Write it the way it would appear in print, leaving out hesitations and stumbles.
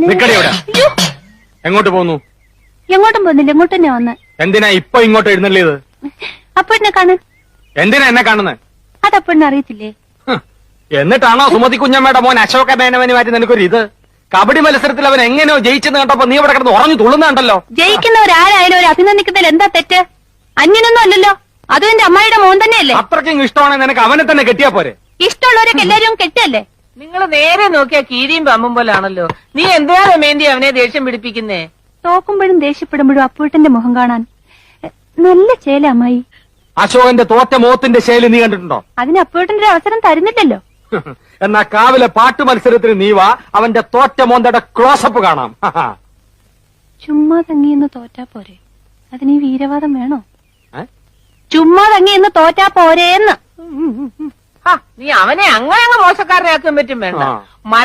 നിക്കടി ഇവിടെ. എങ്ങോട്ട് പോന്നു? എങ്ങോട്ടും പോകുന്നില്ല, ഇങ്ങോട്ട് തന്നെ വന്ന്. എന്തിനാ ഇപ്പൊ ഇങ്ങോട്ട് എഴുന്നള്ളിയത്? അപ്പോഴിനെ കാണു. എന്തിനാ എന്നെ കാണുന്നത്? അതപ്പോഴിനെ അറിയത്തില്ലേ? എന്നിട്ടാണോ സുമതി കുഞ്ഞമ്മയുടെ മോൻ അശോക മേനവന് മാറ്റി നിനക്കൊരു ഇത്? കബഡി മത്സരത്തിൽ അവൻ എങ്ങനെയോ ജയിച്ചെന്ന് കണ്ടപ്പോ നീ ഇവിടെ കിടന്ന് ഉറഞ്ഞു തുള്ളുന്നുണ്ടല്ലോ. ജയിക്കുന്നവരാരായാലും ഒരു അഭിനന്ദിക്കുന്നതിൽ എന്താ തെറ്റ്? അന്യനൊന്നും അല്ലല്ലോ, അതും എന്റെ അമ്മായിയുടെ മോൻ തന്നെയല്ലേ. അത്രയ്ക്കും ഇഷ്ടമാണെങ്കിൽ നിനക്ക് അവനെ തന്നെ കെട്ടിയാ പോരെ? ഇഷ്ടമുള്ളവരൊക്കെ എല്ലാരും കെട്ടല്ലേ? നിങ്ങൾ നേരെ നോക്കിയാ കീരിയും പമ്പും പോലാണല്ലോ. നീ എന്തിനാ രമേന്തി അവനെ ദേഷ്യം പിടിപ്പിക്കുന്നേ? തോക്കുമ്പോഴും ദേഷ്യപ്പെടുമ്പോഴും അപ്പൂട്ടന്റെ മുഖം കാണാൻ നല്ല ചേല അമ്മായി. അശോകന്റെ തോറ്റ മോത്തിന്റെ ശൈലി നീ കണ്ടിട്ടുണ്ടോ? അതിന് അപ്പൂട്ടന്റെ ഒരു അവസരം തരുന്നില്ലല്ലോ. എന്നാ കാവിലെ പാട്ട് മത്സരത്തിന് നീ വാ, അവന്റെ തോറ്റ മോന്തയുടെ ക്ലോസപ്പ് കാണാം. ചുമ്മാ തങ്ങിയെന്ന് തോറ്റാ പോരെ, അതിന് ഈ വീരവാദം വേണോ? ഏ? ചുമ്മാ തങ്ങിയെന്ന് തോറ്റാ പോരേന്ന്. നീ അവനെ അങ്ങനെ മോശക്കാരനാക്കാൻ പറ്റും വേണ്ട. ആ.